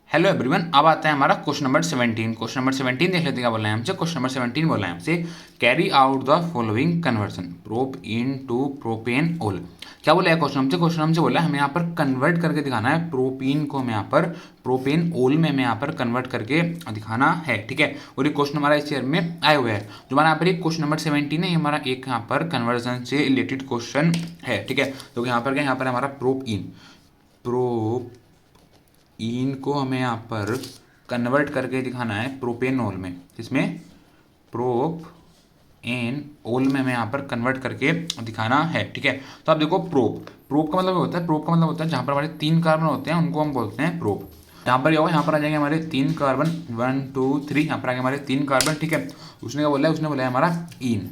Hello everyone, अब आता है हमारा क्वेश्चन नंबर 17। क्वेश्चन नंबर 17 देख लेते हैं क्या बोला है हमसे। क्वेश्चन नंबर 17 बोला है हमसे, carry out the following conversion propene to propanol. क्या बोला है क्वेश्चन हमसे? क्वेश्चन हमसे बोला है हमें यहाँ पर कन्वर्ट करके दिखाना है प्रोपीन को, हमें यहाँ पर प्रोपेन ओल में हमें यहाँ पर कन्वर्ट करके दिखाना है। ठीक है, और ये क्वेश्चन हमारा इस ईयर में आए हुए है। जो हमारा यहाँ पर एक क्वेश्चन नंबर 17 है, ये हमारा एक यहाँ पर कन्वर्जन से रिलेटेड क्वेश्चन है। ठीक है, तो यहाँ पर क्या, यहाँ पर हमारा प्रोप इन को हमें यहाँ पर कन्वर्ट करके दिखाना है प्रोपेनोल में। इसमें प्रोप एन ओल में हमें यहाँ पर कन्वर्ट करके दिखाना है। ठीक है, तो आप देखो प्रोप का मतलब होता है, प्रोप का मतलब होता है जहाँ पर हमारे 3 कार्बन होते हैं उनको हम बोलते हैं प्रोप। यहाँ पर क्या होगा, यहाँ पर आ जाएंगे हमारे 3 कार्बन, 1 2 3, यहाँ पर आ गए हमारे 3 कार्बन। ठीक है, उसने क्या बोला है, उसने बोला है हमारा इन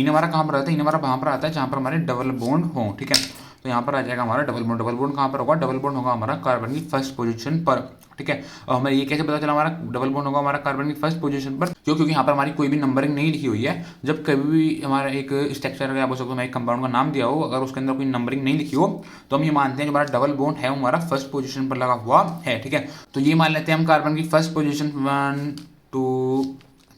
हमारा कहाँ पर आता है, इन हमारा वहाँ पर आता है जहाँ पर हमारे डबल बॉन्ड हो। ठीक है, तो यहाँ पर आ जाएगा हमारा डबल बॉन्ड। डबल बॉन्ड कहाँ पर होगा? डबल बॉन्ड होगा हमारा कार्बन की फर्स्ट पोजीशन पर। ठीक है, और हमें ये कैसे पता चला हमारा डबल बॉन्ड होगा हमारा कार्बन की फर्स्ट पोजीशन पर? क्योंकि यहाँ पर हमारी कोई भी नंबरिंग नहीं लिखी हुई है। जब कभी भी हमारा एक स्ट्रक्चर या बोल सकते हो एक कंपाउंड का नाम दिया हो, अगर उसके अंदर कोई नंबरिंग नहीं लिखी हो, तो हम ये मानते हैं कि हमारा डबल बॉन्ड है हमारा फर्स्ट पोजीशन पर लगा हुआ है। ठीक है, तो ये मान लेते हैं हम कार्बन की फर्स्ट पोजीशन 1 2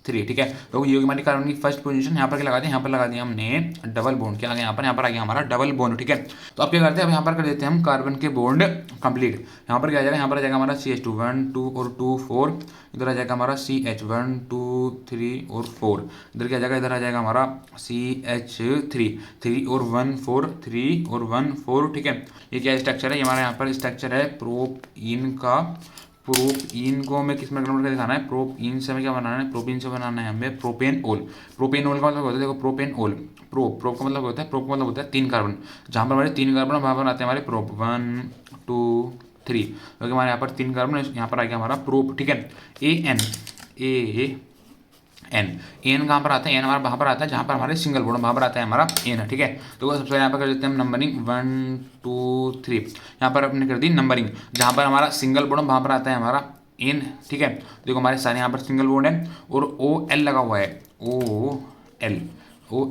3। ठीक है, तो ये हमारी कार्बन की फर्स्ट पोजीशन। यहाँ पर क्या लगा दिया, यहाँ पर लगा दिया हमने डबल बॉन्ड। क्या आ गया यहाँ पर आ गया हमारा डबल बॉन्ड। ठीक है, तो अब क्या करते हैं, अब यहाँ पर कर देते हैं हम कार्बन के बॉन्ड कंप्लीट। यहाँ पर क्या आ जाएगा, यहाँ पर आ जाएगा हमारा CH2 1 2 और 2 4, इधर आ जाएगा हमारा CH 1 2 3 और 4, इधर क्या आ जाएगा, इधर आ जाएगा हमारा CH 3 और 1 4 3 और 1 4। ठीक है, ये क्या स्ट्रक्चर है, ये हमारा यहाँ पर स्ट्रक्चर है प्रोपीन का। प्रोपीन को हमें किस में कन्वर्ट करके दिखाना है? प्रोपीन से हमें क्या बनाना है? प्रोपीन से बनाना है हमें प्रोपेन ओल। प्रोपेन ओल का मतलब होता है, देखो प्रोपेन ओल, प्रोप का मतलब होता है, प्रोप का मतलब होता है 3 कार्बन। जहाँ पर हमारे 3 कार्बन, वहाँ पर आते हैं हमारे प्रोप 1 2 3, क्योंकि हमारे यहाँ पर 3 कार्बन, यहाँ पर आ गया हमारा प्रोप। ठीक है, एन कहाँ पर आता है? एन हमारा वहाँ पर आता है जहाँ पर हमारे सिंगल बॉन्ड, वहाँ पर आता है हमारा एन। ठीक है, तो सबसे पहले यहाँ पर कर देते हैं हम नंबरिंग 1 2 3। यहाँ पर अपने कर दी नंबरिंग, जहाँ पर हमारा सिंगल बॉन्ड वहाँ पर आता है हमारा एन। ठीक है, देखो हमारे सारे यहाँ पर सिंगल बॉन्ड है और OL लगा हुआ है, ओ एल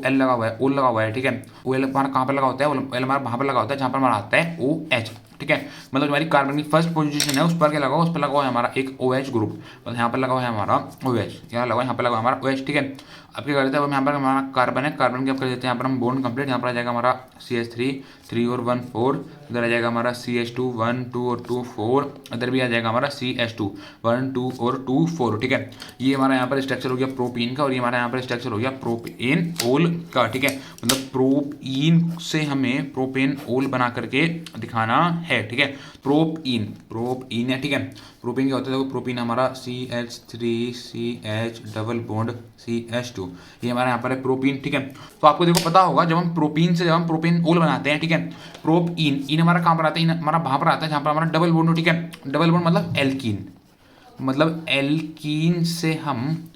लगा हुआ है, ओल लगा हुआ है। ठीक है, ओ एल हमारा कहाँ पर लगा होता है? ओल हमारा वहाँ पर लगा होता है जहाँ पर हमारा आता है OH। ठीक है, मतलब हमारी कार्बन की फर्स्ट पोजीशन है उस पर क्या लगा हुआ, उस पर लगा हुआ है हमारा एक OH ग्रुप, मतलब यहाँ पर लगा हुआ है हमारा OH। क्या लगा हुआ है? यहाँ पर लगा हुआ है हमारा OH। ठीक है, अब क्या करते हैं, अब यहाँ पर हमारा कार्बन है, कार्बन के अब कर देते हैं यहाँ पर हम बॉन्ड कंप्लीट। यहाँ पर आ जाएगा हमारा CH3 3 और 1 4, इधर आ जाएगा हमारा CH2 1 2 और 2 4, इधर भी आ जाएगा हमारा CH2 1 2 और 2 4। ठीक है, ये हमारा यहाँ पर स्ट्रक्चर हो गया प्रोपीन का, और ये हमारा यहाँ पर स्ट्रक्चर हो गया प्रोपेन ओल का। ठीक है, मतलब प्रोपीन से हमें प्रोपेन ओल बना करके दिखाना है। ठीक है, प्रोपीन है। ठीक है, प्रोपीन क्या होता है? देखो प्रोपीन हमारा CH3CH डबल बॉन्ड CH2, ये हमारा यहाँ पर है प्रोपीन। ठीक है, तो आपको देखो पता होगा जब हम प्रोपीन से जब हम प्रोपेन ओल बनाते हैं, ठीक है, इन हमारा कहाँ पर आता है? इन हमारा वहाँ पर आता है जहाँ पर हमारा डबल बॉन्ड हो। ठीक है, डबल बॉन्ड मतलब एल्कीन, मतलब एल्कीन से हम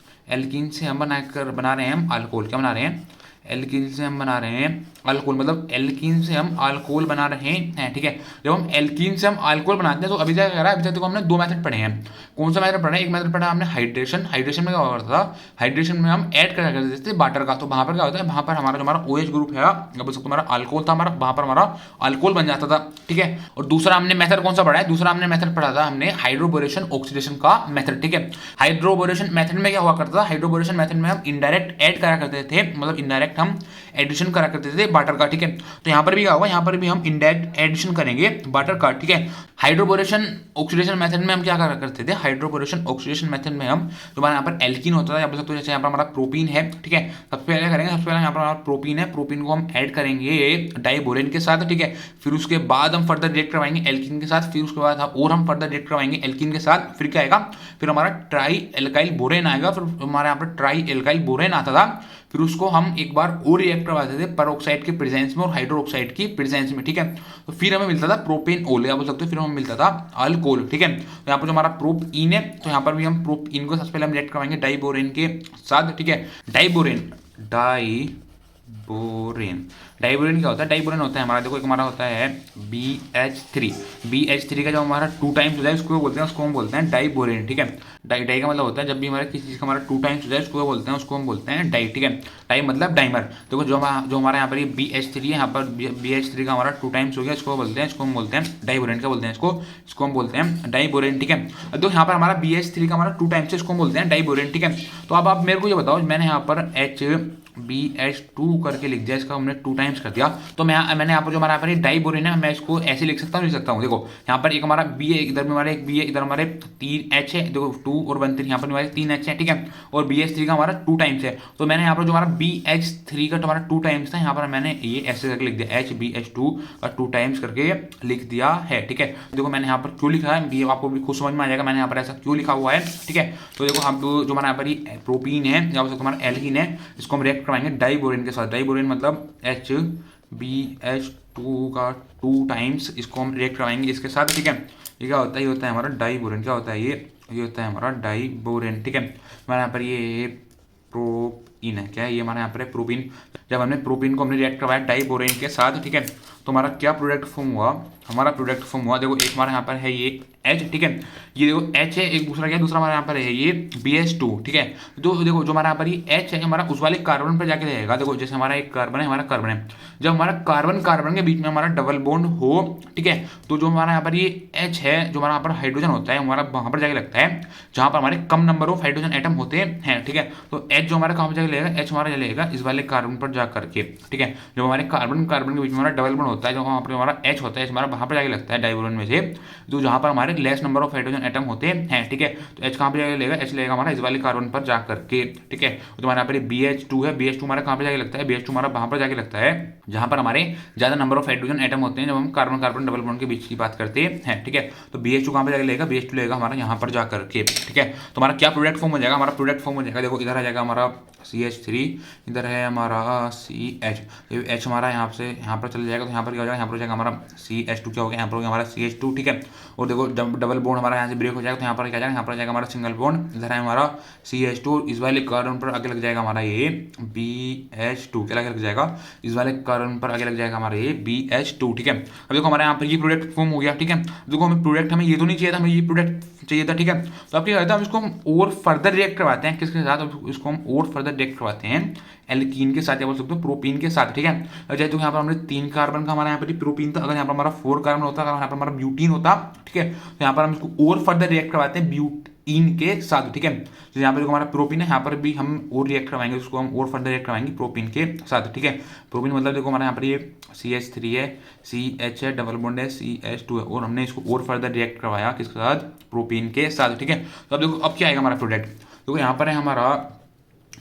बना रहे हैं हम अल्कोहल। क्या बना रहे हैं? एल्कीन से हम बना रहे हैं अल्कोहल, मतलब एल्कीन से हम अल्कोहल बना रहे हैं। ठीक है, जब हम एल्कीन से हम अल्कोहल बनाते हैं तो अभी तक कह रहा है, अभी तक हमने 2 मेथड पढ़े हैं। कौन सा मेथड पढ़ा है? एक मेथड पढ़ा हमने हाइड्रेशन। हाइड्रेशन में क्या होता था? हाइड्रेशन में हम ऐड करा करते थे वाटर का, तो वहाँ पर क्या होता है, वहाँ पर हमारा जो हमारा OH ग्रुप है, बोल सकते हमारा अल्कोहल था हमारा, वहाँ पर हमारा अल्कोहल बन जाता था। ठीक है, और दूसरा हमने मेथड कौन सा पढ़ा है? दूसरा हमने मेथड पढ़ा था हमने हाइड्रोबोरेशन ऑक्सीडेशन का मेथड। ठीक है, हाइड्रोबोरेशन मेथड में क्या हुआ करता था? हाइड्रोबोरेशन मेथड में हम इनडायरेक्ट ऐड करा करते थे, मतलब इनडायरेक्ट हम एडिशन करा करते थे वाटर का। ठीक है, तो यहाँ पर भी क्या होगा, यहाँ पर भी हम इनडायरेक्ट एडिशन करेंगे वाटर का। ठीक है, हाइड्रोबोरेशन ऑक्सीडेशन मेथड में हम क्या करा करते थे? हाइड्रोबोरेशन ऑक्सीडेशन मेथड में हम जो हमारे यहाँ पर एल्कीन होता था, जैसे यहाँ पर हमारा प्रोपीन है। ठीक है, सबसे पहले करेंगे, सबसे पहले यहाँ पर हमारा प्रोपीन है, प्रोपीन को हम ऐड करेंगे डाइबोरेन के साथ। ठीक है, फिर उसके बाद हम फर्दर रिएक्ट करवाएंगे एल्कीन के साथ, फिर उसके बाद और हम फर्दर रिएक्ट करवाएंगे एल्कीन के साथ। फिर क्या आएगा? फिर हमारा ट्राई एल्काइल बोरेन आएगा, फिर हमारे यहाँ पर ट्राई एल्काइल बोरेन आता था, फिर उसको हम एक बार और रिएक्ट करवाते थे पेरोक्साइड के प्रेजेंस में और हाइड्रोक्साइड की प्रेजेंस में। ठीक है, तो फिर हमें मिलता था प्रोपेन ओल, या बोल सकते हो फिर हमें मिलता था अल्कोहल। ठीक है, तो यहाँ पर जो हमारा प्रोपीन है, तो यहाँ पर भी हम प्रोपीन को सबसे पहले हम रिएक्ट करवाएंगे डाइबोरेन के साथ। ठीक है, डाइबोरेन बोरेन। डाइबोरेन क्या होता है? डाइबोरेन होता है हमारा, देखो एक हमारा होता है BH3। BH3 का जब हमारा 2 टाइम्स हो जाए उसको बोलते हैं, उसको हम बोलते हैं डाइबोरेन, ठीक है। डाई डाई का मतलब होता है जब भी हमारे किसी चीज़ का हमारा 2 टाइम्स हो जाए उसको बोलते हैं, उसको हम बोलते हैं डाई, ठीक है। डाई मतलब डाइमर। देखो जो हमारे यहाँ पर ये BH3 है, यहाँ पर BH3 का हमारा 2 टाइम्स हो गया, इसको बोलते हैं, इसको हम बोलते हैं डाइबोरेन। क्या बोलते हैं इसको? इसको हम बोलते हैं डाइबोरेन, ठीक है। तो यहाँ पर हमारा BH3 का हमारा 2 टाइम्स है, इसको हम बोलते हैं डाइबोरेन, ठीक है। तो अब आप मेरे को ये बताओ, मैंने यहाँ पर BH2 करके लिख दिया, इसका हमने 2 टाइम्स कर दिया, तो मैंने यहाँ पर जो हमारा यहाँ पर डाइबोरेन है, मैं इसको ऐसे लिख सकता हूँ, लिख सकता हूँ। देखो यहाँ पर एक हमारा B है, इधर में हमारा एक B है, इधर हमारे 3 H है, देखो 2 और 1 3, यहाँ पर हमारे 3 H है, ठीक है। और BH3 का हमारा 2 टाइम्स है, तो मैंने यहाँ पर जो हमारा BH3 का हमारा 2 टाइम्स था, यहाँ पर मैंने ये ऐसे करके लिख दिया, BH2 का 2 टाइम्स करके लिख दिया है, ठीक है। देखो मैंने यहाँ पर क्यों लिखा है, ये आपको भी खुद समझ में आ जाएगा मैंने यहाँ पर ऐसा क्यों लिखा हुआ है, ठीक है। तो देखो हम जो हमारा यहाँ पर प्रोपीन है या हमारा एल्कीन है, इसको हम रिएक्ट करवाएंगे डाइबोरेन के साथ। डाइबोरेन मतलब HBH2 का 2 टाइम्स, इसको हम रिएक्ट करवाएंगे इसके साथ, ठीक है। ये क्या होता है? ये होता है हमारा डाइबोरेन। क्या होता है ये होता है हमारा डाइबोरेन, ठीक है। हमारे यहाँ पर ये प्रोपीन है, क्या है? ये हमारे यहाँ पर है प्रोपीन। जब हमने प्रोपीन को हमने रिएक्ट करवाया डाइबोरेन के साथ, ठीक है, तो हमारा क्या प्रोडक्ट फॉर्म हुआ? हमारा प्रोडक्ट फॉर्म हुआ, देखो एक हमारे यहाँ पर है ये H, ठीक है, ये देखो H है, एक दूसरा क्या, दूसरा हमारे यहाँ पर है ये BH2, ठीक है। तो देखो जो हमारा यहाँ पर ये H है, हमारा उस वाले कार्बन पर जाके रहेगा। देखो जैसे हमारा एक कार्बन है, हमारा कार्बन है, जब हमारा कार्बन कार्बन के बीच में हमारा डबल बॉन्ड हो, ठीक है, तो जो हमारा यहाँ पर ये H है, जो हमारा यहाँ पर हाइड्रोजन होता है, हमारा वहाँ पर जाके लगता है जहाँ पर हमारे कम नंबर ऑफ हाइड्रोजन एटम होते हैं, ठीक है। तो H जो हमारा कहाँ पर जाके लगेगा? H हमारा चलेगा इस वाले कार्बन पर जा करके, ठीक है। जब हमारे कार्बन कार्बन के बीच में हमारा डबल बॉन्ड होता है, जो वहाँ पर हमारा H होता है, हमारा वहाँ पर जाके लगता है डाइबोरेन में से, तो जहाँ पर हमारे less number of hydrogen atom होते हैं, ठीक है। तो H कहाँ पे जाके लेगा? H लेगा हमारा इस वाले कार्बन पर जा करके, ठीक है। तो हमारे यहाँ पर BH2 है, BH2 हमारा कहाँ पे जाके लगता है? BH2 हमारा वहाँ पर जाके लगता है जहाँ पर हमारे ज्यादा नंबर ऑफ हाइड्रोजन एटम होते हैं, जब हम कार्बन कार्बन डबल बॉन्ड के बीच की बात करते हैं, ठीक है। तो BH2 कहाँ पे जाके लेगा? BH2 लेगा हमारा यहाँ पर जा करके, ठीक है। तो हमारा क्या प्रोडक्ट फॉर्म हो जाएगा? हमारा प्रोडक्ट फॉर्म हो जाएगा, देखो इधर आ जाएगा हमारा CH3, इधर है हमारा CH, H हमारा यहाँ से यहाँ पर चल जाएगा, तो यहाँ पर क्या हो जाएगा? यहाँ पर हो जाएगा हमारा CH2, क्या हो गया? यहाँ पर हो गया हमारा CH2, ठीक है। और देखो डबल बॉन्ड हमारा यहाँ से ब्रेक हो जाएगा, तो यहाँ पर क्या जाएगा? यहाँ पर जाएगा हमारा सिंगल बॉन्ड, इधर है हमारा CH2, इस वाले कार्बन पर आगे लग जाएगा हमारा ये BH2, क्या लग जाएगा? इस वाले कार्बन पर आगे लग जाएगा हमारा ये BH2, ठीक है। अब देखो हमारे यहाँ पर ये प्रोडक्ट फॉर्म हो गया, ठीक है। देखो हमें प्रोडक्ट, हमें ये तो नहीं चाहिए था, हमें ये प्रोडक्ट चाहिए था, ठीक है। तो अब क्या करते हैं, हम इसको हम और फर्दर रिएक्ट करवाते हैं, किसके साथ? इसको हम और फर्दर रिएक्ट करवाते हैं एल्कीन के साथ, या बोल सकते हो प्रोपीन के साथ, ठीक है। जैसे तो यहाँ पर हमने 3 कार्बन का हमारा यहाँ पर प्रोपीन था, अगर यहाँ पर हमारा 4 कार्बन होता, अगर यहाँ पर हमारा ब्यूटीन होता, ठीक है, तो यहाँ पर हम इसको और फर्दर रिएक्ट करवाते हैं ब्यूटीन के साथ, ठीक है। तो यहाँ पर हमारा प्रोपीन है, यहाँ पर भी हम और रिएक्ट करवाएंगे, उसको हम और फर्दर रिएक्ट करवाएंगे प्रोपीन के साथ, ठीक है। प्रोपीन मतलब देखो हमारा यहाँ पर ये CH3 है, CH है, डबल बॉन्ड है, CH2 है, और हमने इसको और फर्दर रिएक्ट करवाया किसके साथ? प्रोपीन के साथ, ठीक है। तो अब देखो अब क्या आएगा हमारा प्रोडक्ट? देखो यहाँ पर है हमारा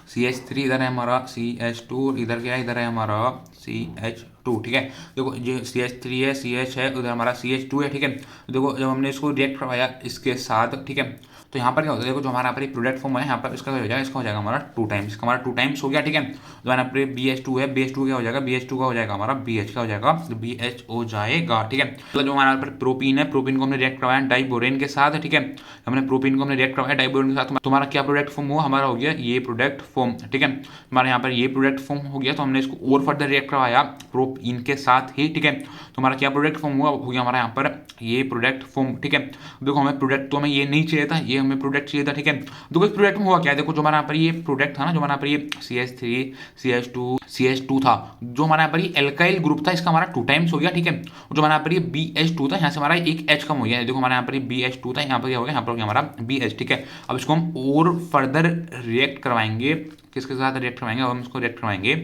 CH3, इधर है हमारा CH2, इधर क्या है? इधर है हमारा CH2, ठीक है। देखो ये CH3 है, CH है, उधर हमारा CH2 है, ठीक है। देखो जब हमने इसको रिएक्ट करवाया इसके साथ, ठीक है, तो यहाँ पर क्या होता है? देखो जो हमारा पर प्रोडक्ट फॉर्म है, यहाँ पर इसका हो जाएगा, इसका हो जाएगा हमारा 2 टाइम्स, इसका हमारा 2 टाइम्स हो गया, ठीक है। तो हमारा पर BH2 है, BH2 क्या हो जाएगा? BH2 का हो जाएगा हमारा BH, क्या हो जाएगा? BH हो जाएगा, ठीक है। तो जो हमारा पर प्रोपीन है, प्रोपीन को हमने रिएक्ट करवाया डाइबोरेन के साथ, ठीक है। हमने प्रोपीन को हमने रिएक्ट करवाया डाइबोरेन के साथ, तो हमारा क्या प्रोडक्ट फॉर्म हुआ? हमारा हो गया ये प्रोडक्ट फॉर्म, ठीक है। हमारे यहाँ पर ये प्रोडक्ट फॉर्म हो गया, तो हमने इसको और फर्दर रिएक्ट करवाया प्रोपीन के साथ ही, ठीक है। तो हमारा क्या प्रोडक्ट फॉर्म हुआ? हो गया हमारा यहाँ पर ये प्रोडक्ट फॉर्म, ठीक है। देखो हमें प्रोडक्ट, तो हमें ये नहीं चाहिए था, ये हमें प्रोडक्ट चाहिए था, ठीक है। देखो इस प्रोडक्ट में हुआ क्या है? देखो जो हमारा यहाँ पर ये प्रोडक्ट था ना, जो हमारा यहाँ पर ये CH3 CH2 था, जो हमारा यहाँ पर ये एल्काइल ग्रुप था, इसका हमारा 2 टाइम्स हो गया, ठीक है। जो हमारा यहाँ पर ये BH2 था, यहाँ से हमारा एक H कम हो गया है, देखो हमारे यहाँ पर ये BH2 था, यहाँ पर क्या हो गया? यहाँ पर हो गया हमारा BH, ठीक है। अब इसको हम और फर्दर रिएक्ट करवाएंगे, किसके साथ रिएक्ट करवाएंगे? अब हम इसको रिएक्ट करवाएंगे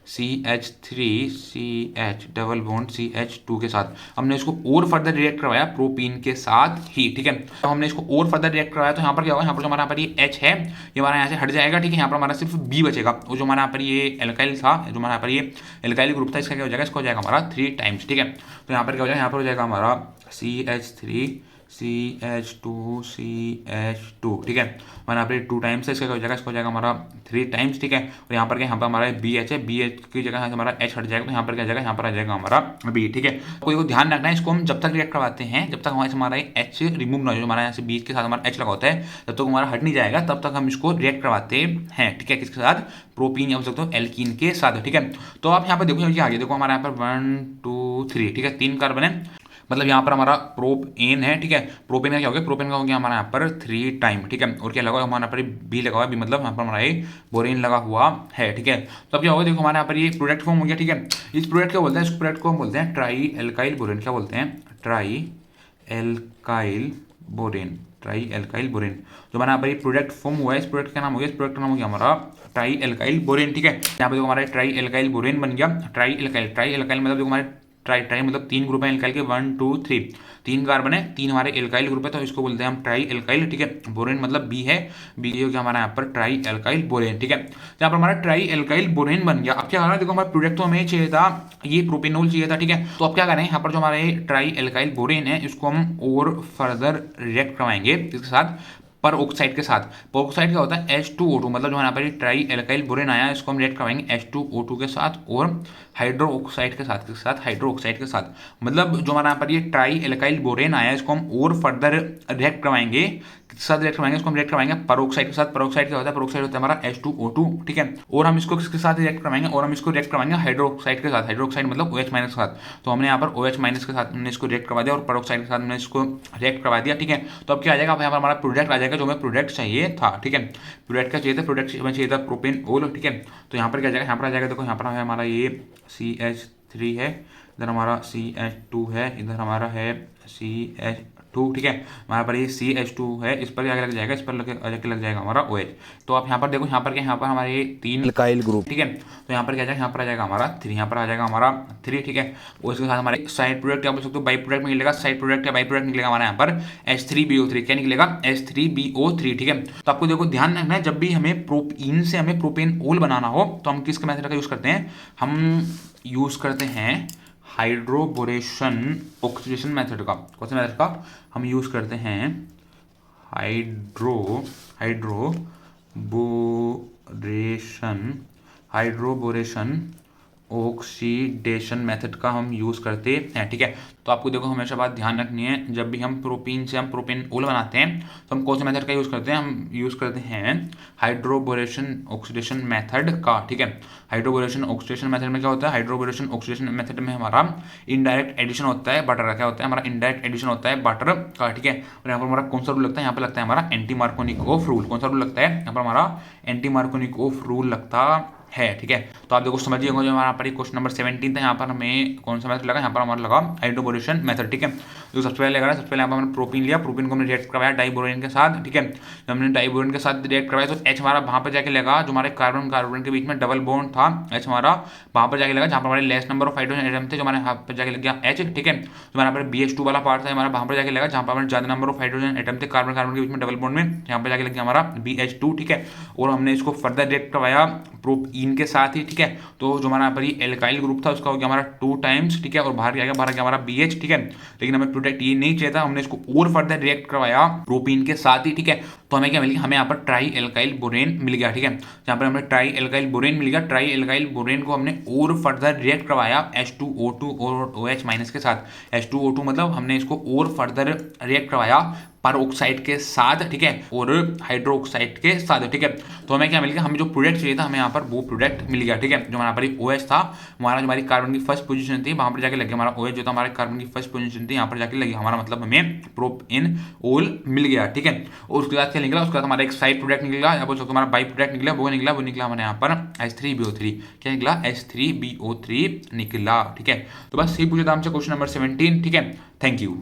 CH3 CH double bond CH2 के साथ। हमने इसको और फर्दर रिएक्ट करवाया प्रोपीन के साथ ही, ठीक है। तो हमने इसको और फर्दर रिएक्ट करवाया, तो यहाँ पर क्या होगा? यहाँ पर जो हमारा यहाँ पर ये H है, ये हमारा यहाँ से हट जाएगा, ठीक है। यहाँ पर हमारा सिर्फ B बचेगा, और जो हमारा यहाँ पर ये एल्काइल था, जो हमारा यहाँ पर ये एल्काइल ग्रुप था, इसका क्या हो जाएगा? इसका हो जाएगा हमारा 3 टाइम्स, ठीक है। तो यहाँ पर क्या हो जाएगा? यहाँ पर हो जाएगा हमारा CH3 CH2 ठीक है। मैंने यहाँ पर 2 टाइम्स है, इसका हो जाएगा, इसको हो जाएगा हमारा 3 टाइम्स ठीक है। और यहाँ पर क्या, यहाँ पर हमारा BH है, BH की जगह हमारा H हट जाएगा, तो यहाँ पर क्या जाएगा, यहाँ पर आ जाएगा हमारा B ठीक है। कोई ध्यान रखना है, इसको हम जब तक रिएक्ट करवाते हैं, जब तक हमारा H रिमूव ना हो, जो हमारा यहाँ से BH के साथ हमारा H लगा होता है, जब तक हमारा हट नहीं जाएगा तब तक हम इसको रिएक्ट करवाते हैं ठीक है। किसके साथ, प्रोपीन या बोल सकते हो एल्कीन के साथ ठीक है। तो आप यहाँ पर देखो, ये आगे देखो हमारा यहाँ पर 1 2 3 ठीक है, 3 कार्बन है, मतलब यहाँ पर हमारा प्रोपेन है ठीक है। प्रोपेन का क्या हो गया, प्रोपेन का हो गया हमारा यहाँ पर 3 टाइम ठीक है। और क्या लगा हुआ हमारा यहाँ पर बी लगा हुआ है, बी मतलब यहाँ पर हमारा ये बोरेन लगा हुआ है ठीक है। तो अब क्या होगा, देखो हमारे यहाँ पर ये प्रोडक्ट फॉर्म हो गया ठीक है। इस प्रोडक्ट क्या बोलते हैं, इस प्रोडक्ट को हम बोलते हैं ट्राई एल्काइल बोरेन। क्या बोलते हैं, try alkyl borane, try alkyl borane. जो हमारा यहाँ पर ये प्रोडक्ट फॉर्म हुआ है, इस प्रोडक्ट का नाम हो गया, इस प्रोडक्ट का नाम हो गया हमारा ट्राई एल्काइल बोरेन ठीक है। यहाँ पर देखो हमारा ट्राई एल्काइल बोरेन बन गया। ट्राई एल्काइल मतलब देखो हमारे ट्राई मतलब 3 ग्रुप है एल्काइल के, 1 2 3, 3 कार्बन है, 3 हमारे एल्काइल ग्रुप है, तो इसको बोलते हैं हम ट्राई एल्काइल ठीक है। बोरेन मतलब बी है, बी हो गया हमारा यहाँ पर ट्राई एल्काइल बोरेन ठीक है। यहाँ पर हमारा ट्राई एल्काइल बोरेन बन गया। अब क्या करना है, देखो हमारा प्रोडक्ट तो हमें चाहिए था, ये प्रोपेनॉल चाहिए था ठीक है। तो अब क्या करें, यहाँ पर जो हमारे ट्राई एल्काइल बोरेन है, इसको हम और फर्दर रिएक्ट करवाएंगे इसके साथ पर ऑक्साइड के साथ। पर ऑक्साइड क्या होता है, H2O2, मतलब जो यहाँ पर ट्राई एल्काइल बोरेन आया, इसको हम रिएक्ट करवाएंगे H2O2 के साथ और हाइड्रो ऑक्साइड के साथ, हाइड्रो ऑक्साइड के साथ। मतलब जो हमारा यहाँ पर ये ट्राई एल्काइल बोरेन आया, इसको हम और फर्दर रिएक्ट करवाएंगे, किसके साथ रिएक्ट करवाएंगे, इसको हम रिएक्ट करवाएंगे पेरोक्साइड के साथ। पेरोक्साइड क्या होता है, पेरोक्साइड होता है हमारा H2O2 ठीक है। और हम इसको किसके साथ रिएक्ट करवाएंगे, और हम इसको रिएक्ट करवाएंगे हाइड्रोक्साइड के साथ। हाइड्रोक्साइड मतलब OH माइनस के साथ। तो हमने यहाँ पर OH माइनस के साथ हमने इसको रिएक्ट करवा दिया और पेरोक्साइड के साथ हमने इसको रिएक्ट करवा दिया ठीक है। तो अब क्या आ जाएगा, यहाँ पर हमारा प्रोडक्ट आ जाएगा जो हमें प्रोडक्ट चाहिए था ठीक है। प्रोडक्ट का चाहिए था, प्रोडक्ट हमें चाहिए था प्रोपेनॉल ठीक है। तो यहाँ पर क्या जाएगा, यहाँ पर आ जाएगा, देखो यहाँ पर है हमारा ये CH3 है, इधर हमारा CH2 है, इधर हमारा है CH2 ठीक है। हमारे पर ये CH2 है, इस पर क्या लग जाएगा, इस पर लग जाएगा हमारा OH। तो आप यहाँ पर देखो, यहाँ पर क्या, यहाँ पर हमारे ये 3 एल्काइल ग्रुप ठीक है। तो यहाँ पर क्या जाएगा, यहाँ पर आ जाएगा हमारा 3, यहाँ पर आ जाएगा हमारा 3 ठीक है। और इसके साथ हमारे साइड प्रोडक्ट क्या बोल सकते हो, बाई प्रोडक्ट निकलेगा, साइड प्रोडक्ट या बाई प्रोडक्ट निकलेगा हमारा यहाँ पर H3BO3। क्या निकलेगा, H3BO3 ठीक है। तो आपको देखो ध्यान रखना है, जब भी हमें प्रोपीन से हमें प्रोपेनॉल बनाना हो तो हम किसके मेथड का यूज करते हैं, हम यूज करते हैं हाइड्रोबोरेशन ऑक्सीडेशन मेथड का। कौन सा मेथड का हम यूज करते हैं, हाइड्रोबोरेशन ऑक्सीडेशन मेथड का हम यूज़ करते हैं ठीक है। तो आपको देखो हमेशा बात ध्यान रखनी है, जब भी हम प्रोपीन से हम प्रोपेनॉल बनाते हैं तो हम कौन से मेथड का यूज़ करते हैं, हम यूज़ करते हैं हाइड्रोबोरेशन ऑक्सीडेशन मेथड का ठीक है। हाइड्रोबोरेशन ऑक्सीडेशन मेथड में क्या होता है, हाइड्रोबोरेशन ऑक्सीडेशन मेथड में हमारा इनडायरेक्ट एडिशन होता है बटर का। क्या होता है, हमारा इनडायरेक्ट एडिशन होता है बटर का ठीक है। और यहाँ पर हमारा कौन सा रूल लगता है, यहाँ पर लगता है हमारा एंटी मार्कोनिकोव रूल। कौन सा रूल लगता है, यहाँ पर हमारा एंटी मार्कोनिकोव रूल लगता है ठीक है। तो आप देखो समझिए, जो हमारा पर क्वेश्चन नंबर 17 था, यहाँ पर हमें कौन सा मेथड लगा, यहाँ पर हमारा लगा हाइड्रोबोरेशन मेथड ठीक है। तो सबसे पहले लगा, सबसे पहले यहाँ पर हमने प्रोपीन लिया, प्रोपीन को हमने रिएक्ट करवाया डाइबोरेन के साथ ठीक है। जब हमने डाइबोरेन के साथ रिएक्ट करवाया तो H हमारा वहाँ पर जाके लगा, जो हमारे कार्बन के बीच में डबल बॉन्ड था, H हमारा वहाँ पर जाके लगा जहाँ पर हमारे less number of hydrogen atom थे, जो हमारे यहाँ पर जाके लग गया H ठीक है। जो हमारा पर BH2 वाला पार्ट था हमारा वहाँ पर जाके लगा जहाँ पर हमारे ज़्यादा नंबर ऑफ हाइड्रोजन एटम थे कार्बन के बीच में डबल बॉन्ड में, यहाँ पर जाके लग गया हमारा BH2 ठीक है। और हमने इसको फर्दर रिएक्ट करवाया प्रोपीन के साथ ही ठीक है। तो जो हमारा पर एल्काइल ग्रुप था उसका हो गया हमारा 2 टाइम्स ठीक है। और बाहर गया हमारा BH ठीक है। लेकिन हमें प्रोडक्ट ये नहीं चाहिए था, हमने इसको और फर्दर रिएक्ट करवाया प्रोपीन के साथ ही ठीक है। तो हमें क्या मिल गया, हमें यहाँ पर ट्राई एल्काइल बोरेन मिल गया ठीक है। यहाँ पर हमें ट्राई एल्काइल बोरेन मिल गया। ट्राई एल्काइल बोरेन को हमने और फर्दर रिएक्ट करवाया H2O2 और OH माइनस के साथ। H2O2 मतलब हमने इसको और फर्दर रिएक्ट करवाया पेरोक्साइड के साथ ठीक है, और हाइड्रोक्साइड के साथ ठीक है। तो हमें क्या मिल गया, हमें जो प्रोडक्ट चाहिए था हमें यहाँ पर वो प्रोडक्ट मिल गया ठीक है। जो हमारा पर OH था, हमारा जो हमारी कार्बन की फर्स्ट पोजीशन थी वहाँ पर जाके लग गया हमारा OH, जो था हमारे कार्बन की फर्स्ट पोजीशन थी यहाँ पर जाके लगी हमारा, मतलब हमें प्रोपेनॉल मिल गया ठीक है। और उसके बाद क्या निकला, उसके बाद हमारा एक साइड प्रोडक्ट निकला, या बोल सकते हमारा बाई प्रोडक्ट निकला, वो निकला हमारे यहाँ पर H3BO3। क्या निकला, H3BO3 निकला ठीक है। तो बस यही पूछा था हमसे क्वेश्चन नंबर 17 ठीक है। Thank you.